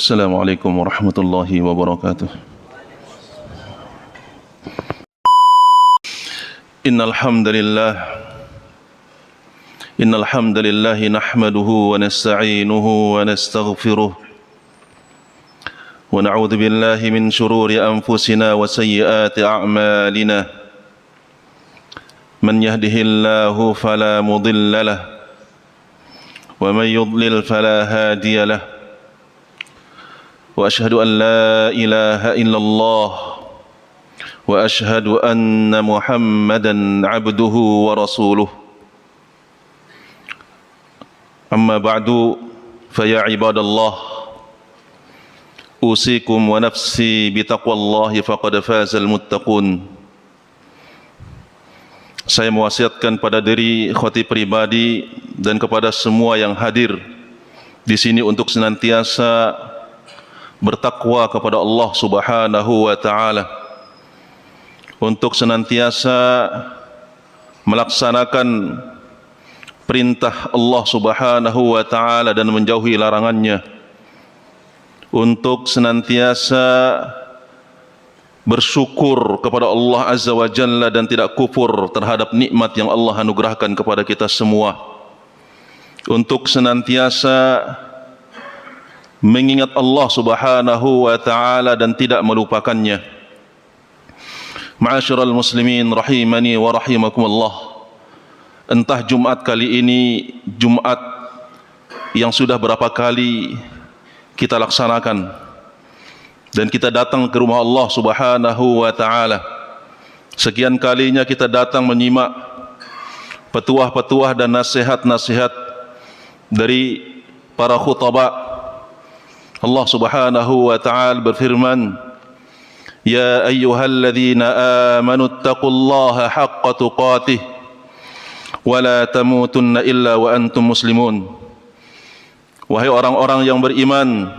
Assalamualaikum warahmatullahi wabarakatuh. Innal hamdalillah nahmaduhu wa nasta'inuhu wa nastaghfiruh wa na'udzu billahi min shururi anfusina wa sayyiati a'malina. Man yahdihillahu fala mudilla lahu wa man yudlil fala hadiya lahu. Wa ashhadu an la ilaha illallah wa ashhadu anna Muhammadan abduhu wa rasuluh. Amma ba'du, fa ya ibadallah, usikum wa nafsi bitaqwallahi faqad fazal muttaqun. Saya mewasiatkan pada diri khotib pribadi dan kepada semua yang hadir di sini untuk senantiasa bertakwa kepada Allah Subhanahu wa taala, untuk senantiasa melaksanakan perintah Allah Subhanahu wa taala dan menjauhi larangannya, untuk senantiasa bersyukur kepada Allah Azza wa Jalla dan tidak kufur terhadap nikmat yang Allah anugerahkan kepada kita semua, untuk senantiasa mengingat Allah Subhanahu wa taala dan tidak melupakannya. Ma'asyiral muslimin rahimani wa rahimakumullah. Entah Jumat kali ini Jumat yang sudah berapa kali kita laksanakan dan kita datang ke rumah Allah Subhanahu wa taala. Sekian kalinya kita datang menyimak petuah-petuah dan nasihat-nasihat dari para khutaba. Allah Subhanahu wa ta'ala berfirman, Ya ayyuhalladzina amanu taqullaha haqqa tuqatih wa la tamutunna illa wa antum muslimun. Wahai orang-orang yang beriman,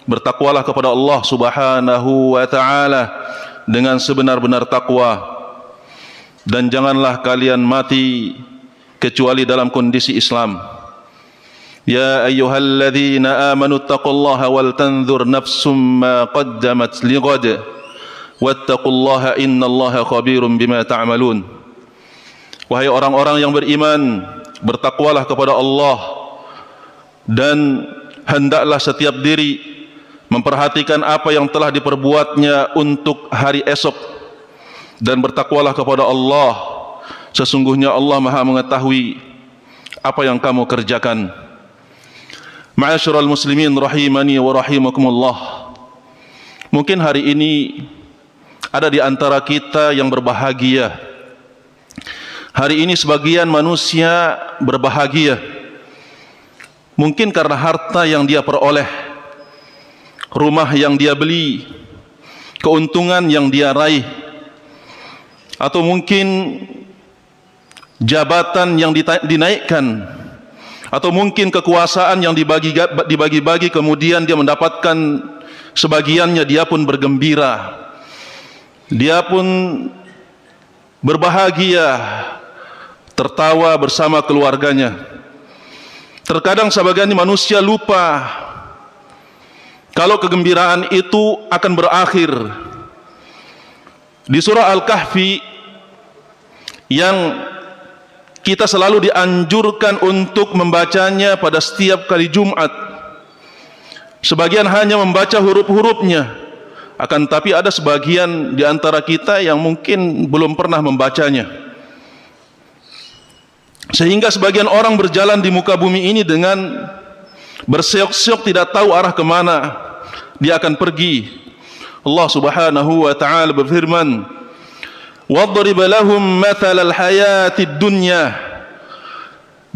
bertakwalah kepada Allah Subhanahu wa ta'ala dengan sebenar-benar takwa, dan janganlah kalian mati kecuali dalam kondisi Islam. Ya ayyuhalladzina amanu taqullaha wal tanzur nafsum ma qaddamat lighad wattaqullaha innallaha khabirum bima ta'malun. Wahai orang-orang yang beriman, bertakwalah kepada Allah dan hendaklah setiap diri memperhatikan apa yang telah diperbuatnya untuk hari esok, dan bertakwalah kepada Allah, sesungguhnya Allah Maha mengetahui apa yang kamu kerjakan. Ma'asyiral muslimin rahimani wa rahimakumullah. Mungkin hari ini ada di antara kita yang berbahagia. Hari ini sebagian manusia berbahagia, mungkin karena harta yang dia peroleh, rumah yang dia beli, keuntungan yang dia raih, atau mungkin jabatan yang dinaikkan, atau mungkin kekuasaan yang dibagi-bagi kemudian dia mendapatkan sebagiannya, dia pun bergembira, dia pun berbahagia, tertawa bersama keluarganya. Terkadang sebagian manusia lupa kalau kegembiraan itu akan berakhir. Di surah Al-Kahfi yang kita selalu dianjurkan untuk membacanya pada setiap kali Jumat, sebagian hanya membaca huruf-hurufnya, akan tapi ada sebagian di antara kita yang mungkin belum pernah membacanya, sehingga sebagian orang berjalan di muka bumi ini dengan berseok-seok tidak tahu arah kemana dia akan pergi. Allah Subhanahu wa ta'ala berfirman, وَاضْرِبْ لَهُمْ مَثَلَ الْحَيَاةِ الدُّنْيَا,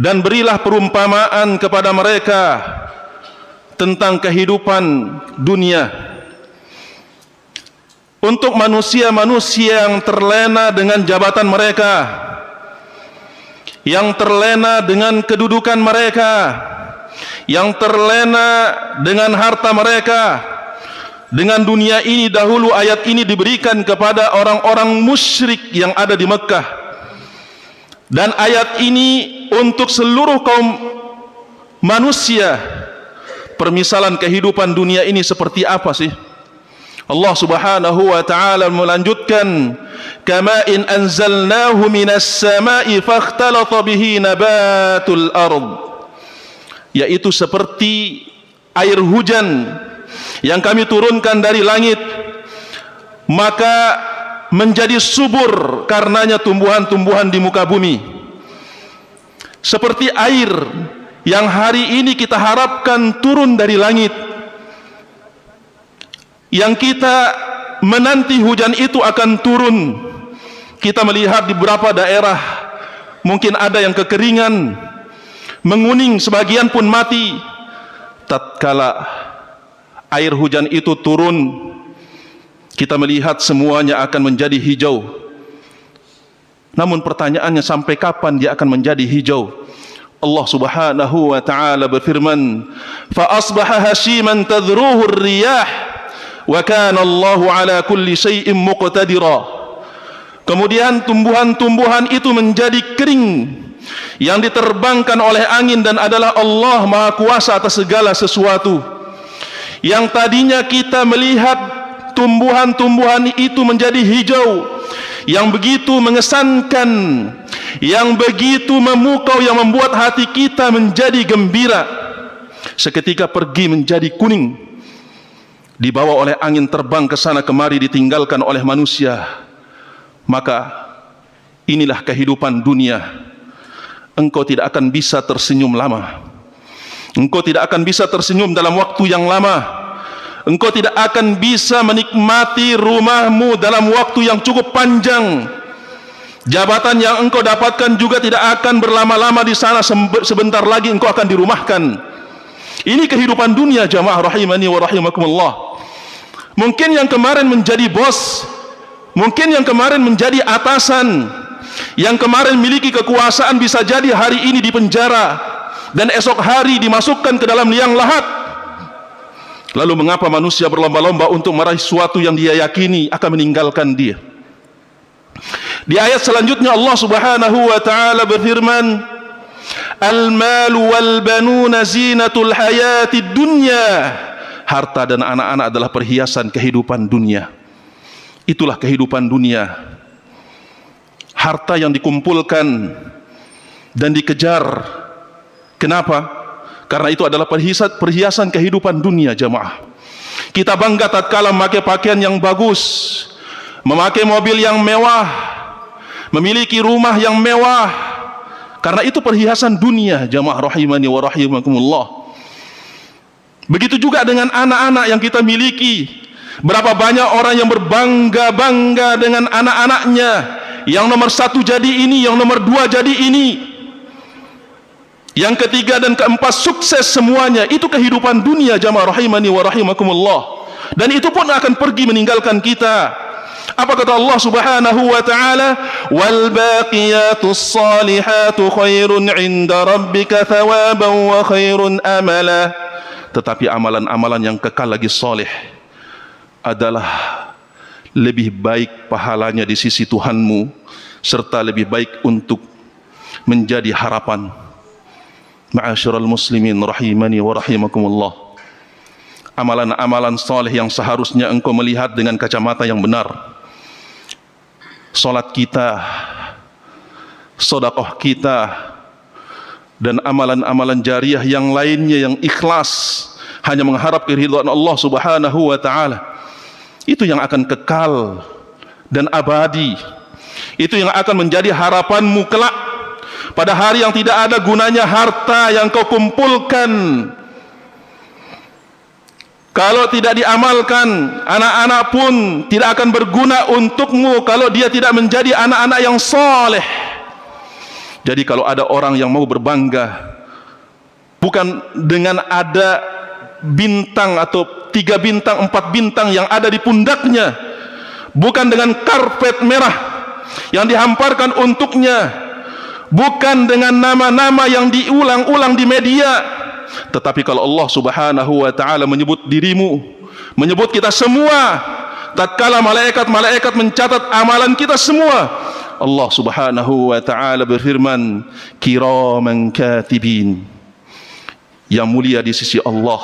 dan berilah perumpamaan kepada mereka tentang kehidupan dunia, untuk manusia-manusia yang terlena dengan jabatan mereka, yang terlena dengan kedudukan mereka, yang terlena dengan harta mereka. Dengan dunia ini dahulu ayat ini diberikan kepada orang-orang musyrik yang ada di Mekah, dan ayat ini untuk seluruh kaum manusia permisalan kehidupan dunia ini seperti apa sih? Allah Subhanahu wa ta'ala melanjutkan, kama in anzalnahu minas sama'i fakhtalata bihi nabatul ard, yaitu seperti air hujan yang kami turunkan dari langit, maka menjadi subur karenanya tumbuhan-tumbuhan di muka bumi. Seperti air yang hari ini kita harapkan turun dari langit, yang kita menanti hujan itu akan turun. Kita melihat di beberapa daerah mungkin ada yang kekeringan, menguning, sebagian pun mati. Tatkala air hujan itu turun, kita melihat semuanya akan menjadi hijau. Namun pertanyaannya, sampai kapan dia akan menjadi hijau? Allah Subhanahu wa ta'ala berfirman, fa asbaha hashiman tadhruhu ar-riyah wa kana Allahu ala kulli syai'in muqtadira. Kemudian tumbuhan-tumbuhan itu menjadi kering yang diterbangkan oleh angin, dan adalah Allah Maha Kuasa atas segala sesuatu. Yang tadinya kita melihat tumbuhan-tumbuhan itu menjadi hijau, yang begitu mengesankan, yang begitu memukau, yang membuat hati kita menjadi gembira, seketika pergi menjadi kuning, dibawa oleh angin, terbang ke sana kemari, ditinggalkan oleh manusia. Maka inilah kehidupan dunia. Engkau tidak akan bisa tersenyum lama. Engkau tidak akan bisa tersenyum dalam waktu yang lama. Engkau tidak akan bisa menikmati rumahmu dalam waktu yang cukup panjang. Jabatan yang engkau dapatkan juga tidak akan berlama-lama di sana. Sebentar lagi engkau akan dirumahkan. Ini kehidupan dunia, jamaah rahimani wa rahimakumullah. Mungkin yang kemarin menjadi bos, mungkin yang kemarin menjadi atasan, yang kemarin memiliki kekuasaan, bisa jadi hari ini di penjara dan esok hari dimasukkan ke dalam liang lahat. Lalu mengapa manusia berlomba-lomba untuk meraih sesuatu yang dia yakini akan meninggalkan dia? Di ayat selanjutnya Allah Subhanahu wa ta'ala berfirman, al-malu wal banuna zinatul hayatid dunya. Harta dan anak-anak adalah perhiasan kehidupan dunia. Itulah kehidupan dunia. Harta yang dikumpulkan dan dikejar. Kenapa? Karena itu adalah perhiasan kehidupan dunia, jamaah. Kita bangga tatkala memakai pakaian yang bagus, memakai mobil yang mewah, memiliki rumah yang mewah, karena itu perhiasan dunia, jamaah rahimani wa rahimakumullah. Begitu juga dengan anak-anak yang kita miliki. Berapa banyak orang yang berbangga-bangga dengan anak-anaknya, yang nomor satu jadi ini, yang nomor dua jadi ini, yang ketiga dan keempat sukses semuanya. Itu kehidupan dunia, jamaah rahimani wa rahimakumullah. Dan itu pun akan pergi meninggalkan kita. Apa kata Allah Subhanahu wa ta'ala? Wal baqiyatus salihatu khairun 'inda rabbika thawaban wa khairun amala. Tetapi amalan-amalan yang kekal lagi soleh adalah lebih baik pahalanya di sisi Tuhanmu, serta lebih baik untuk menjadi harapan. Ma'asyiral muslimin rahimani wa rahimakumullah. Amalan-amalan soleh yang seharusnya engkau melihat dengan kacamata yang benar. Salat kita, sedekah kita, dan amalan-amalan jariah yang lainnya yang ikhlas, hanya mengharap keridhaan Allah Subhanahu wa ta'ala. Itu yang akan kekal dan abadi. Itu yang akan menjadi harapanmu kelak pada hari yang tidak ada gunanya harta yang kau kumpulkan. Kalau tidak diamalkan, anak-anak pun tidak akan berguna untukmu kalau dia tidak menjadi anak-anak yang soleh. Jadi kalau ada orang yang mau berbangga bukan dengan ada bintang atau 3 bintang, 4 bintang yang ada di pundaknya, bukan dengan karpet merah yang dihamparkan untuknya, bukan dengan nama-nama yang diulang-ulang di media, tetapi kalau Allah Subhanahu wa ta'ala menyebut dirimu, menyebut kita semua, tatkala malaikat-malaikat mencatat amalan kita semua, Allah Subhanahu wa ta'ala berfirman, kiraman katibin, yang mulia di sisi Allah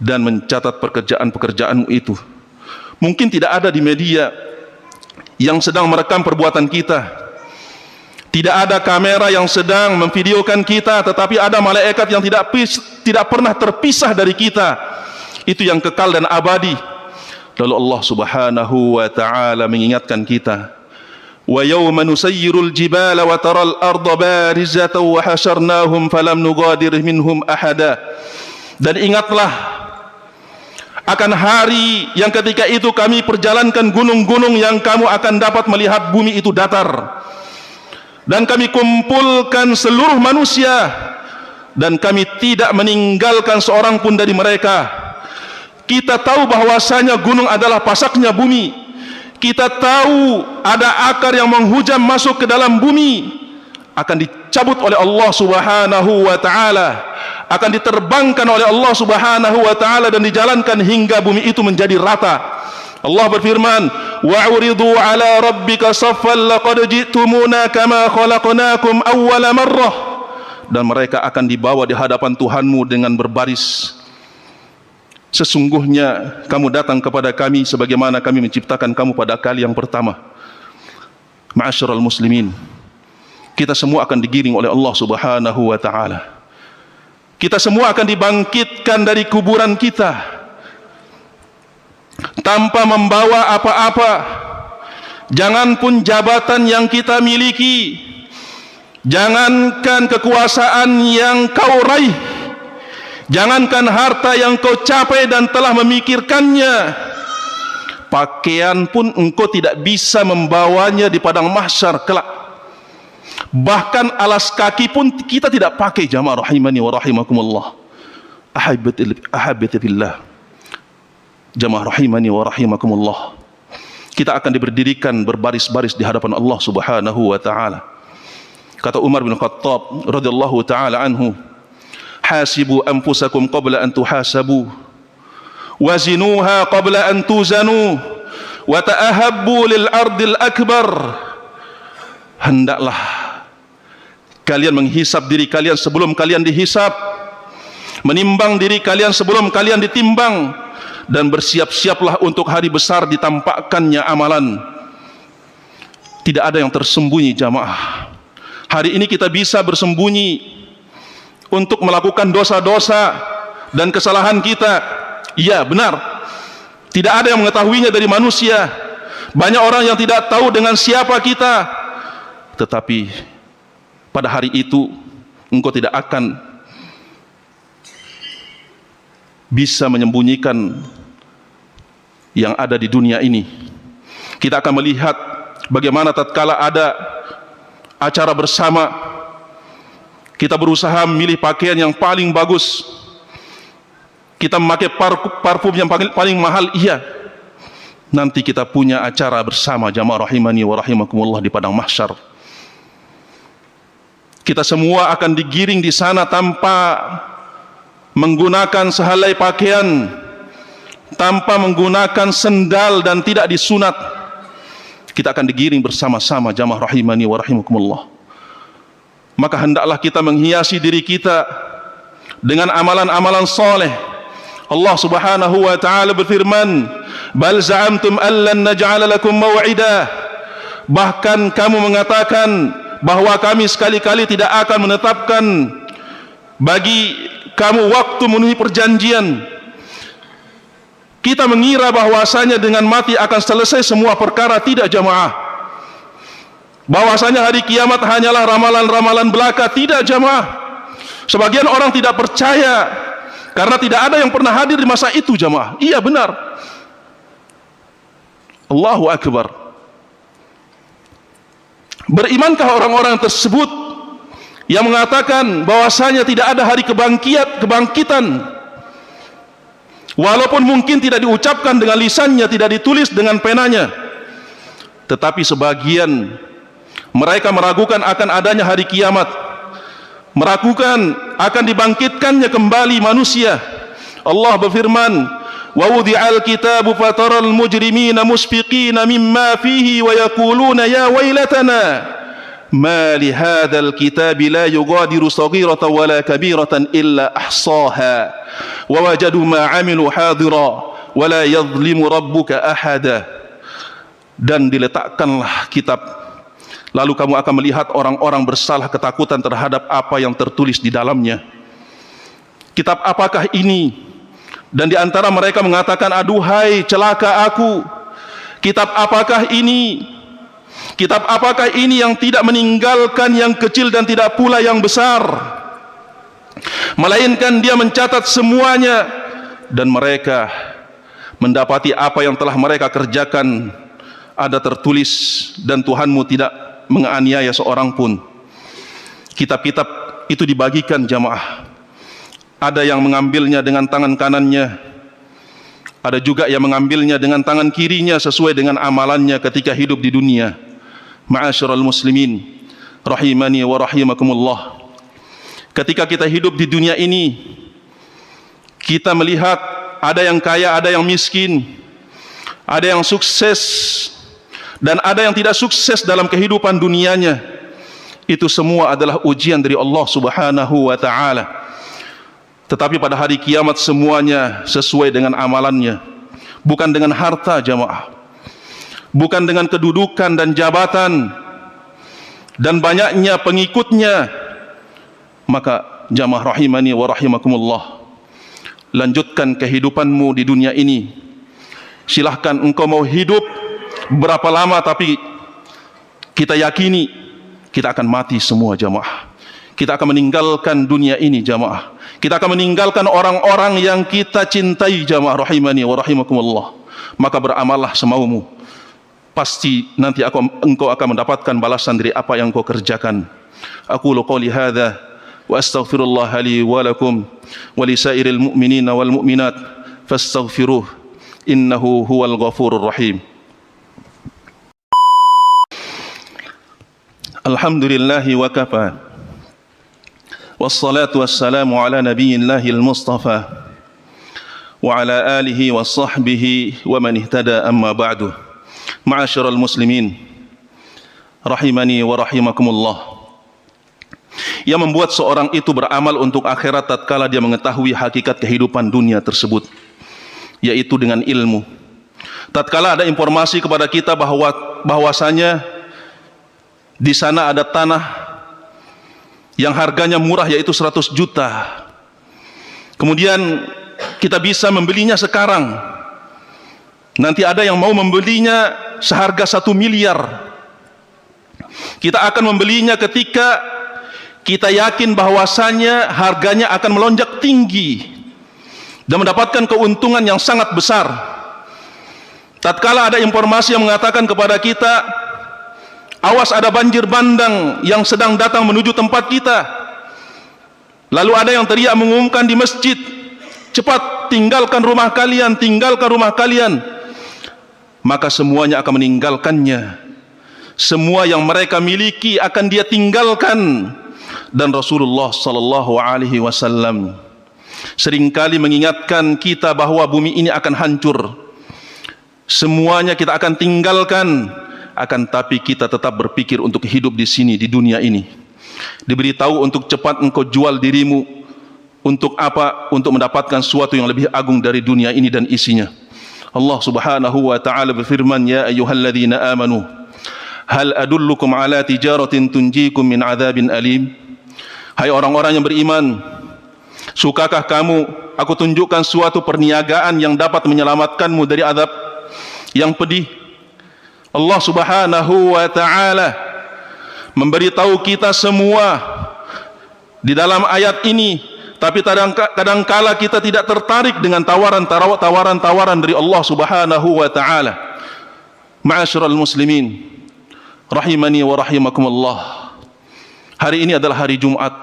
dan mencatat pekerjaan-pekerjaanmu itu. Mungkin tidak ada di media yang sedang merekam perbuatan kita, tidak ada kamera yang sedang memvideokan kita, tetapi ada malaikat yang tidak pernah terpisah dari kita. Itu yang kekal dan abadi. Lalu Allah Subhanahu wa ta'ala mengingatkan kita, wa yawma nusayyirul jibala wa taral arda barizatan wa hasyarnahum falam nugadir minhum ahada. Dan ingatlah akan hari yang ketika itu kami perjalankan gunung-gunung yang kamu akan dapat melihat bumi itu datar, dan kami kumpulkan seluruh manusia dan kami tidak meninggalkan seorang pun dari mereka. Kita tahu bahwasanya gunung adalah pasaknya bumi. Kita tahu ada akar yang menghujam masuk ke dalam bumi, akan dicabut oleh Allah Subhanahu wa ta'ala, akan diterbangkan oleh Allah Subhanahu wa ta'ala dan dijalankan hingga bumi itu menjadi rata. Allah berfirman, wa'uridu ala rabbika saffan laqad ji'tumuna kama khalaqnakum awwala marrah. Dan mereka akan dibawa di hadapan Tuhanmu dengan berbaris. Sesungguhnya kamu datang kepada kami sebagaimana kami menciptakan kamu pada kali yang pertama. Ma'asyiral muslimin, kita semua akan digiring oleh Allah Subhanahu wa ta'ala. Kita semua akan dibangkitkan dari kuburan kita tanpa membawa apa-apa. Janganpun jabatan yang kita miliki, jangankan kekuasaan yang kau raih, jangankan harta yang kau capai dan telah memikirkannya, pakaian pun engkau tidak bisa membawanya di padang mahsyar kelak. Bahkan alas kaki pun kita tidak pakai, jamaah rahimani wa rahimakumullah. Ahabbati fillah, jamaah rahimani wa rahimakumullah. Kita akan diberdirikan berbaris-baris di hadapan Allah Subhanahu wa ta'ala. Kata Umar bin Khattab radhiyallahu ta'ala anhu, hasibu anfusakum qabla an tuhasabu, wazinuha qabla an tuzanu, wa ta'ahabbu lil ardil akbar. Hendaklah kalian menghisap diri kalian sebelum kalian dihisap, menimbang diri kalian sebelum kalian ditimbang, dan bersiap-siaplah untuk hari besar ditampakkannya amalan. Tidak ada yang tersembunyi, jamaah. Hari ini kita bisa bersembunyi untuk melakukan dosa-dosa dan kesalahan kita. Iya, benar. Tidak ada yang mengetahuinya dari manusia. Banyak orang yang tidak tahu dengan siapa kita. Tetapi pada hari itu engkau tidak akan bisa menyembunyikan yang ada di dunia ini. Kita akan melihat bagaimana tatkala ada acara bersama, kita berusaha memilih pakaian yang paling bagus, kita memakai parfum yang paling mahal. Iya, nanti kita punya acara bersama, jamaah rahimani wa rahimakumullah, di padang mahsyar. Kita semua akan digiring di sana tanpa menggunakan sehelai pakaian, tanpa menggunakan sendal, dan tidak disunat. Kita akan digiring bersama-sama, jamaah rahimani wa rahimakumullah. Maka hendaklah kita menghiasi diri kita dengan amalan-amalan soleh. Allah Subhanahu wa ta'ala berfirman, bal za'amtum allan naj'ala lakum maw'ida. Bahkan kamu mengatakan bahwa kami sekali-kali tidak akan menetapkan bagi kamu waktu memenuhi perjanjian. Kita mengira bahwasanya dengan mati akan selesai semua perkara. Tidak, jamaah. Bahwasanya hari kiamat hanyalah ramalan-ramalan belaka. Tidak, jamaah. Sebagian orang tidak percaya karena tidak ada yang pernah hadir di masa itu, jamaah. Iya, benar. Allahu Akbar. Berimankah orang-orang tersebut yang mengatakan bahwasanya tidak ada hari kebangkitan, walaupun mungkin tidak diucapkan dengan lisannya, tidak ditulis dengan penanya, tetapi sebagian mereka meragukan akan adanya hari kiamat, meragukan akan dibangkitkannya kembali manusia. Allah berfirman, wa wudi'al kitabu fataral mujrimina musfiqina mimma fihi wa yaquluna ya wailatana ma li hadzal kitabi la yughadiru saghiratan wala kabiratan illa ahsaha wa wajadu ma 'amilu hadira wa la yadhlimu rabbuka ahada. Dan diletakkanlah kitab, lalu kamu akan melihat orang-orang bersalah ketakutan terhadap apa yang tertulis di dalamnya. Kitab apakah ini? Dan di antara mereka mengatakan, aduhai celaka aku, kitab apakah ini? Kitab apakah ini yang tidak meninggalkan yang kecil dan tidak pula yang besar, melainkan dia mencatat semuanya. Dan mereka mendapati apa yang telah mereka kerjakan ada tertulis, dan Tuhanmu tidak menganiaya seorang pun. Kitab-kitab itu dibagikan jamaah. Ada yang mengambilnya dengan tangan kanannya, ada juga yang mengambilnya dengan tangan kirinya sesuai dengan amalannya ketika hidup di dunia. Ma'asyiral muslimin rahimani wa rahimakumullah. Ketika kita hidup di dunia ini, kita melihat ada yang kaya, ada yang miskin, ada yang sukses dan ada yang tidak sukses dalam kehidupan dunianya. Itu semua adalah ujian dari Allah Subhanahu wa ta'ala. Tetapi pada hari kiamat semuanya sesuai dengan amalannya, bukan dengan harta jamaah, bukan dengan kedudukan dan jabatan dan banyaknya pengikutnya. Maka jamaah rahimani wa rahimakumullah, lanjutkan kehidupanmu di dunia ini. Silahkan engkau mau hidup berapa lama, tapi kita yakini kita akan mati semua jamaah. Kita akan meninggalkan dunia ini jamaah. Kita akan meninggalkan orang-orang yang kita cintai jamaah rahimani wa rahimakumullah. Maka beramallah semaumu, pasti nanti engkau akan mendapatkan balasan dari apa yang engkau kerjakan. Aqulu qouli hadza wa astaghfirullah li wa lakum wa li sairil mu'minina wal mu'minat fastaghfiruh innahu huwal ghafurur rahim. Alhamdulillahi wa kafa, wassalatu wassalamu ala nabiyillahil mustafa wa ala alihi wa sahbihi wa man ihtada, amma ba'du. Ma'asyiral muslimin rahimani wa rahimakumullah. Yang membuat seorang itu beramal untuk akhirat tatkala dia mengetahui hakikat kehidupan dunia tersebut, yaitu dengan ilmu. Tatkala ada informasi kepada kita bahwasanya di sana ada tanah yang harganya murah, yaitu 100 juta. Kemudian kita bisa membelinya sekarang. Nanti ada yang mau membelinya seharga 1 miliar. Kita akan membelinya ketika kita yakin bahwasanya harganya akan melonjak tinggi dan mendapatkan keuntungan yang sangat besar. Tatkala ada informasi yang mengatakan kepada kita, awas ada banjir bandang yang sedang datang menuju tempat kita, lalu ada yang teriak mengumumkan di masjid, cepat tinggalkan rumah kalian, tinggalkan rumah kalian. Maka semuanya akan meninggalkannya. Semua yang mereka miliki akan dia tinggalkan. Dan Rasulullah sallallahu alaihi wasallam seringkali mengingatkan kita bahwa bumi ini akan hancur. Semuanya kita akan tinggalkan, akan tapi kita tetap berpikir untuk hidup di sini, di dunia ini. Diberitahu untuk cepat engkau jual dirimu. Untuk apa? Untuk mendapatkan sesuatu yang lebih agung dari dunia ini dan isinya. Allah Subhanahu wa ta'ala berfirman, ya ayyuhalladzina amanu hal adullukum ala tijaratin tunjikum min adzabin alim. Hai orang-orang yang beriman, sukakah kamu aku tunjukkan suatu perniagaan yang dapat menyelamatkanmu dari azab yang pedih? Allah Subhanahu wa ta'ala memberitahu kita semua di dalam ayat ini, tapi kadangkala kita tidak tertarik dengan tawaran dari Allah Subhanahu wa ta'ala. Ma'asyiral muslimin rahimani wa rahimakumullah. Hari ini adalah hari Jumat,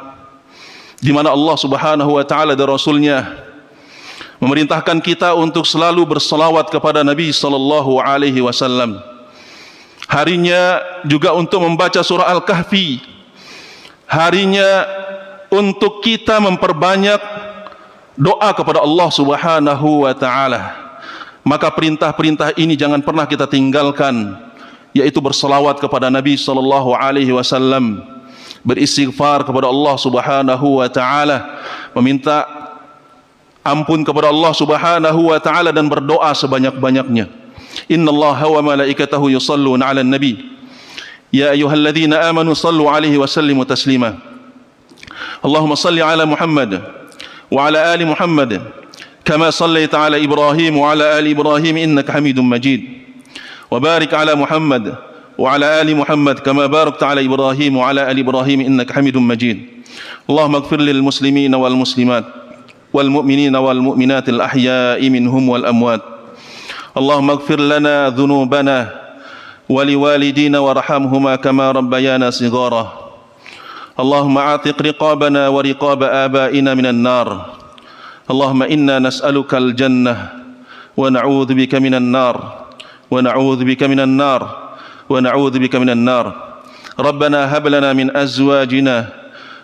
di mana Allah Subhanahu wa ta'ala dan Rasulnya memerintahkan kita untuk selalu berselawat kepada Nabi sallallahu alaihi wasallam. Harinya juga untuk membaca surah Al-Kahfi. Harinya untuk kita memperbanyak doa kepada Allah Subhanahu wa ta'ala. Maka perintah-perintah ini jangan pernah kita tinggalkan. yaitu berselawat kepada Nabi sallallahu alaihi wasallam, beristighfar kepada Allah Subhanahu wa taala, meminta ampun kepada Allah Subhanahu wa taala dan berdoa sebanyak-banyaknya. Innallaha wa malaikatahu yusalluna 'alan nabi ya ayyuhalladzina amanu sallu 'alaihi wa sallimu taslima. Allahumma salli 'ala Muhammad wa 'ala ali Muhammad kama sallaita 'ala Ibrahim wa 'ala ali Ibrahim innaka Hamidum Majid. وبارك على محمد وعلى آل محمد كما باركت على إبراهيم وعلى آل إبراهيم إنك حميد مجيد. اللهم اغفر للمسلمين والمسلمات والمؤمنين والمؤمنات الأحياء منهم والأموات. اللهم اغفر لنا ذنوبنا ولوالدينا وارحمهما كما ربيانا صغارا. اللهم اعتق رقابنا ورقاب آبائنا من النار. اللهم إنا نسألك الجنة ونعوذ بك من النار ونعوذ بك من النار ونعوذ بك من النار. ربنا هب لنا من أزواجنا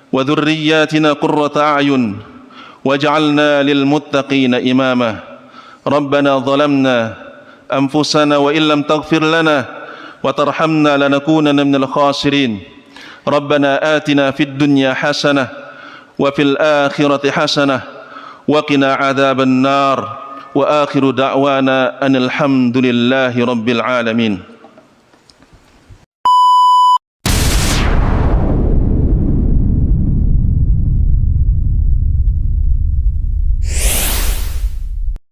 وذرياتنا قرة أعين واجعلنا للمتقين إماما. ربنا ظلمنا أنفسنا وإن لم تغفر لنا وترحمنا لنكونن من الخاسرين. ربنا آتنا في الدنيا حسنة وفي الآخرة حسنة وقنا عذاب النار. وآخر دعوانا أن الحمد لله رب العالمين.